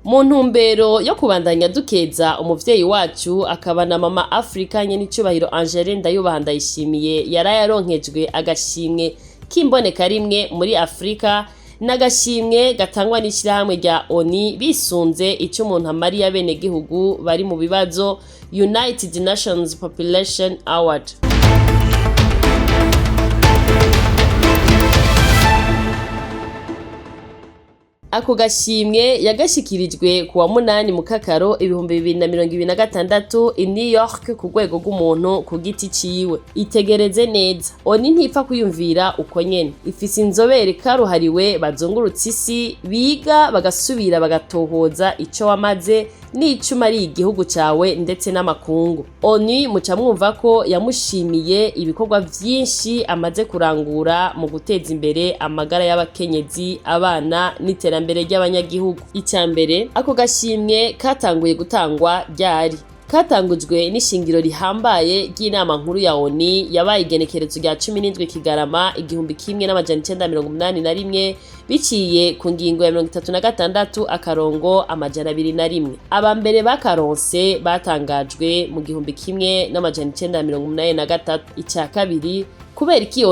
mu ntumbero yo kubandanya dukeza umuvyeyi wacu akaba na mama Afrika Nyenicubahiro Angeline Ndayubaha Ndayishimiye yaraye aronkejwe agashimwe k'imboneka rimwe muri Afrika n'agashimwe gatangwa n'ishirahamwe rya bisunze ico umuntu amariye abenegihugu bari mu bibazo United Nations Population Award. Ako gashimwe yagashikirijwe kuwa 8 Mukakaro 2026 i New York ku rwego rw'umuntu ku giti ciwe. Itegereze neza, ntipfa kuyumvira uko nyene. Ifise inzobere karuhariwe bazungurutse isi biga bagasubira bagatohoza ico wamaze n'icuma ari igihugu cawe ndetse n'amakungu. Muca mwumva ko yamushimiye ibikorwa vyinshi amaze kurangura mu guteza imbere amagara y'abakenyezi, abana n'iterambere ry'abanyagihugu. Icambere, ako gashimwe katanguye gutangwa ryari. Katangujwe n'ishingiro rihambaye ry'Inama Nkuru ya yabaye igenekerezo rya 17 Kigarama 1981 biciye ku ngingo ya 36 akarongo amajana 201. Abambere bakaronse batangajwe mu 1983. Ica kabiri, kubera iki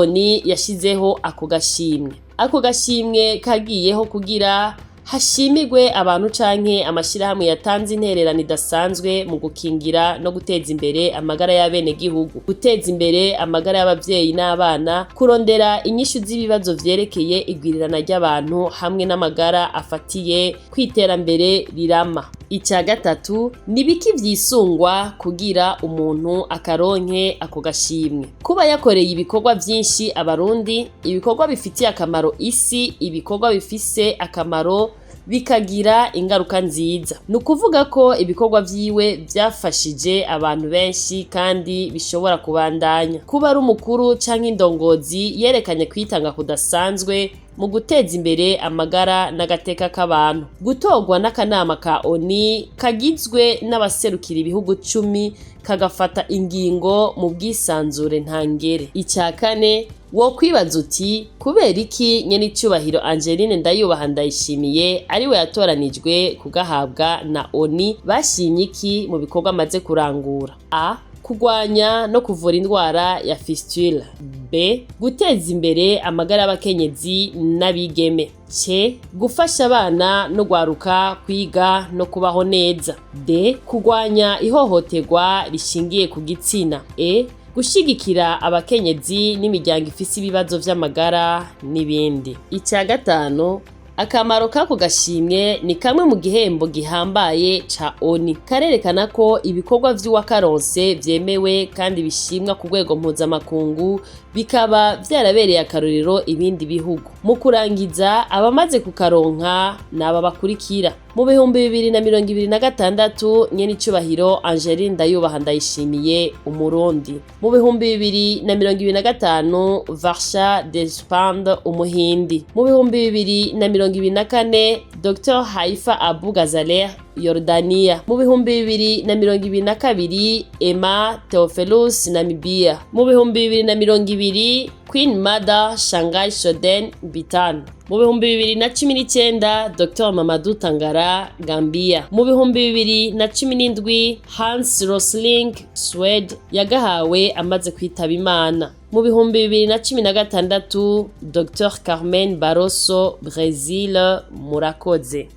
yashizeho ako gashimwe. Ako gashimwe kagiyeho kugira hashimigwe abantu canke amashirahamwe yatanze intererano idasanzwe mu gukingira no guteza imbere amagara y'abenegihugu, guteza imbere amagara y'abavyeyi n'abana, kurondera inyishu z'ibibazo vyerekeye igwirirana ry'abantu hamwe n'amagara afatiye kwiterambere rirama. Ica gatatu, nibiki vyisungwa kugira umuntu akaronke ako gashimwe. Kuba yakoreye ibikorwa vyinshi abarundi, ibikorwa bifitiye akamaro isi, ibikorwa bifise akamaro bikagira ingaruka nziza. Nukuvuga ko ibikorwa vyiwe vyafashije abantu benshi kandi bishobora kubandanya. Kuba ari umukuru canke indongozi yerekanye kwitanga kudasanzwe mu guteza imbere amagara n'agateka k'abantu. Gutorwa n'akanama ka kagizwe n'abaserukira ibihugu 10 kagafata ingingo mu bwisanzure ntangere. Ica kane, wo kwibaza uti kubera iki Nyenicubahiro Angeline Ndayubaha Ndayishimiye ariwe yatoranijwe kugahabwa na bashimye iki mu bikorwa amaze kurangura? A. Kugwanya no kuvura indwara ya fistule. B. Guteza imbere amagara y'abakenyezi n'abigeme. C. Gufasha abana no gwaruka kwiga no kubaho neza. D. Kugwanya ihohoterwa rishingiye ku gitsina. E. Gushigikira abakenyezi n'imiryango ifise ibibazo vy'amagara n'ibindi. Ica gatanu, akamaro kako gashimwe ni kamwe mu gihembo gihambaye ca karerekana ko ibikorwa vy'uwakaronse vyemewe kandi bishimwa ku rwego mpuzamakungu, bikaba vyarabereye akarorero ibindi bihugu. Mu kurangiza, abamaze kukaronka n'aba bakurikira. Mu 2026 Nyenicubahiro Angeline Ndayubaha Ndayishimiye umurundi. Mu 2025 Varsha Despand umuhindi. Mu 2024 Dr. Haifa Abu Gazaleh Yordania. Mu 2022 Emma Theophilus Namibia. Mu 2020 Queen Mother Shanghai Shoden Bitan. Mu 2019 Dr. Mamadou Tangara Gambia. Mu 2017 Hans Rosling Swede yagahawe amaze kwitaba Imana. Mu 2016 Dr. Carmen Barroso Brazil. Murakoze.